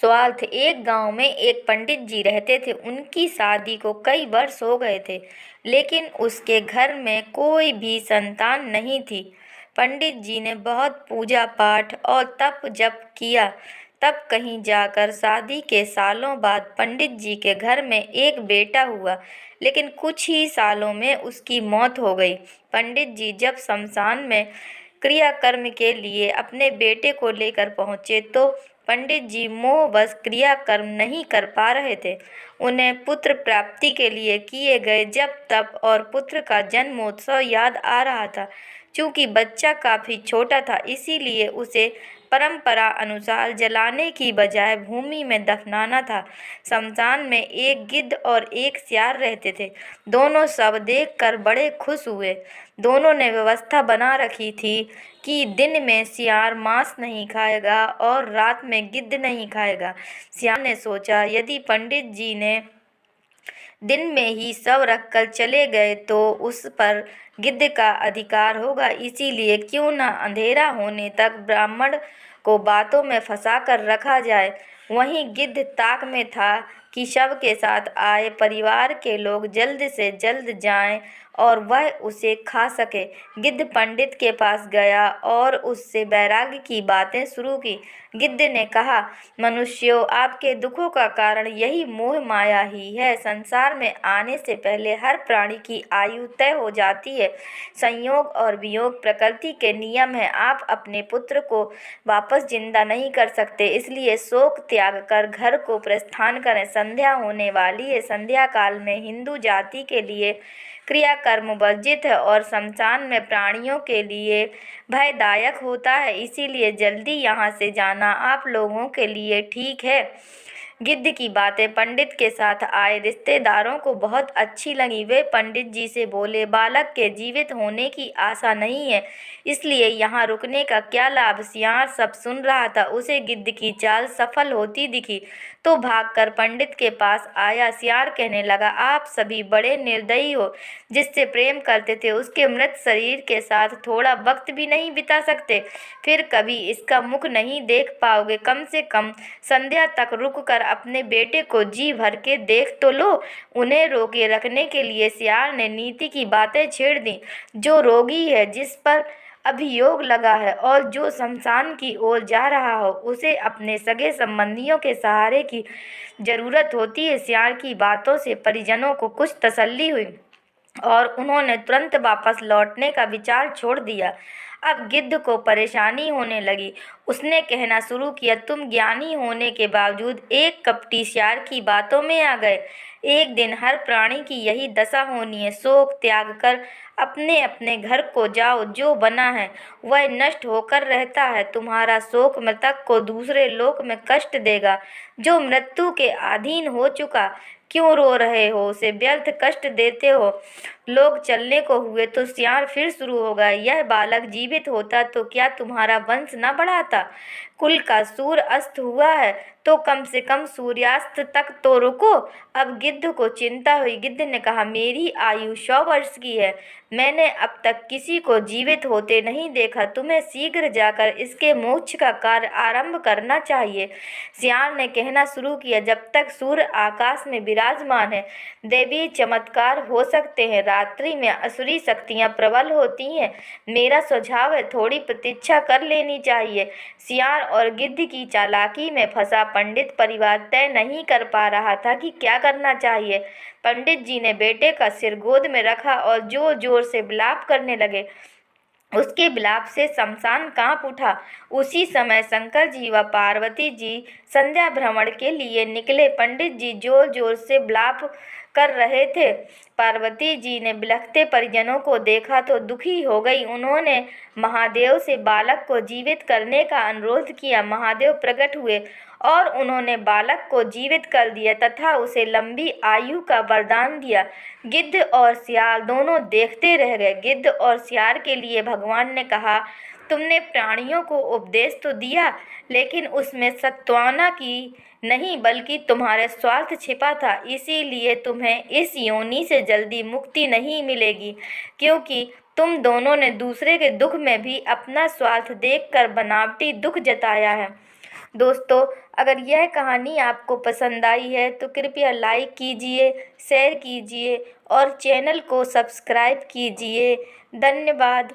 स्वार्थ। एक गांव में एक पंडित जी रहते थे। उनकी शादी को कई वर्ष हो गए थे, लेकिन उसके घर में कोई भी संतान नहीं थी। पंडित जी ने बहुत पूजा पाठ और तप जप किया। तब कहीं जाकर शादी के सालों बाद पंडित जी के घर में एक बेटा हुआ, लेकिन कुछ ही सालों में उसकी मौत हो गई। पंडित जी जब शमशान में क्रियाकर्म के लिए अपने बेटे को लेकर पहुंचे तो पंडित जी मोहवश क्रियाकर्म नहीं कर पा रहे थे। उन्हें पुत्र प्राप्ति के लिए किए गए जप तप और पुत्र का जन्मोत्सव याद आ रहा था। चूंकि बच्चा काफी छोटा था, इसीलिए उसे परंपरा अनुसार जलाने की बजाय भूमि में दफनाना था। शमशान में एक गिद्ध और एक सियार रहते थे। दोनों शव देखकर बड़े खुश हुए। दोनों ने व्यवस्था बना रखी थी कि दिन में सियार मांस नहीं खाएगा और रात में गिद्ध नहीं खाएगा। सियार ने सोचा, यदि पंडित जी ने दिन में ही शव रखकर चले गए तो उस पर गिद्ध का अधिकार होगा, इसीलिए क्यों न अंधेरा होने तक ब्राह्मण को बातों में फंसाकर रखा जाए। वहीं गिद्ध ताक में था कि शव के साथ आए परिवार के लोग जल्द से जल्द जाएं और वह उसे खा सके। गिद्ध पंडित के पास गया और उससे वैराग्य की बातें शुरू की। गिद्ध ने कहा, मनुष्यों, आपके दुखों का कारण यही मोह माया ही है। संसार में आने से पहले हर प्राणी की आयु तय हो जाती है। संयोग और वियोग प्रकृति के नियम है। आप अपने पुत्र को वापस जिंदा नहीं कर सकते, इसलिए शोक त्याग कर घर को प्रस्थान करें। संध्या होने वाली है। संध्या काल में हिंदू जाति के लिए क्रियाकर्म वर्जित है और शमशान में प्राणियों के लिए भयदायक होता है, इसीलिए जल्दी यहाँ से जाना आप लोगों के लिए ठीक है। गिद्ध की बातें पंडित के साथ आए रिश्तेदारों को बहुत अच्छी लगी। वे पंडित जी से बोले, बालक के जीवित होने की आशा नहीं है, इसलिए यहाँ रुकने का क्या लाभ। सियार सब सुन रहा था। उसे गिद्ध की चाल सफल होती दिखी तो भागकर पंडित के पास आया। सियार कहने लगा, आप सभी बड़े निर्दयी हो। जिससे प्रेम करते थे उसके मृत शरीर के साथ थोड़ा वक्त भी नहीं बिता सकते, फिर कभी इसका मुख नहीं देख पाओगे। कम से कम संध्या तक रुककर अपने बेटे को जी भर के देख तो लो। उन्हें रोके रखने के लिए सियार ने नीति की बातें छेड़ दी। जो रोगी है, जिस पर अभियोग लगा है और जो शमशान की ओर जा रहा हो, उसे अपने सगे संबंधियों के सहारे की जरूरत होती है। सियार की बातों से परिजनों को कुछ तसल्ली हुई और उन्होंने तुरंत वापस लौटने का विचार छोड़ दिया। अब गिद्ध को परेशानी होने लगी। उसने कहना शुरू किया, तुम ज्ञानी होने के बावजूद एक कपटी सियार की बातों में आ गए। एक दिन हर प्राणी की यही दशा होनी है। शोक त्याग कर अपने अपने घर को जाओ। जो बना है वह नष्ट होकर रहता है। तुम्हारा शोक मृतक को दूसरे लोक में कष्ट देगा। जो मृत्यु के अधीन हो चुका, क्यों रो रहे हो, उसे व्यर्थ कष्ट देते हो। लोग चलने को हुए तो सियार फिर शुरू हो गया, यह बालक जीवित होता तो क्या तुम्हारा वंश न बढ़ाता। कुल का सूर्य अस्त हुआ है तो कम से कम सूर्यास्त तक तो रुको। अब गिद्ध को चिंता हुई। गिद्ध ने कहा, मेरी आयु 100 वर्ष की है। मैंने अब तक किसी को जीवित होते नहीं देखा। तुम्हें शीघ्र जाकर इसके मोक्ष का कार्य आरंभ करना चाहिए। सियार ने कहना शुरू किया, जब तक सूर्य आकाश में विराजमान है दैवीय चमत्कार हो सकते हैं। रात्रि में असुरी शक्तियां प्रबल होती हैं। मेरा सुझाव है, थोड़ी प्रतीक्षा कर लेनी चाहिए। सियार और गिद्ध की चालाकी में फंसा पंडित परिवार तय नहीं कर पा रहा था कि क्या करना चाहिए। पंडित जी ने बेटे का सिर गोद में रखा और जोर जोर से विलाप करने लगे। उसके विलाप से शमशान कांप उठा। उसी समय शंकर जी व पार्वती जी संध्या भ्रमण के लिए निकले। पंडित जी जोर जोर से विलाप कर रहे थे। पार्वती जी ने बिलखते परिजनों को देखा तो दुखी हो गई। उन्होंने महादेव से बालक को जीवित करने का अनुरोध किया। महादेव प्रकट हुए और उन्होंने बालक को जीवित कर दिया तथा उसे लंबी आयु का वरदान दिया। गिद्ध और सियार दोनों देखते रह गए। गिद्ध और सियार के लिए भगवान ने कहा, तुमने प्राणियों को उपदेश तो दिया, लेकिन उसमें सत्वाना की नहीं बल्कि तुम्हारे स्वार्थ छिपा था। इसीलिए तुम्हें इस योनि से जल्दी मुक्ति नहीं मिलेगी, क्योंकि तुम दोनों ने दूसरे के दुख में भी अपना स्वार्थ देखकर बनावटी दुख जताया है। दोस्तों, अगर यह कहानी आपको पसंद आई है तो कृपया लाइक कीजिए, शेयर कीजिए और चैनल को सब्सक्राइब कीजिए। धन्यवाद।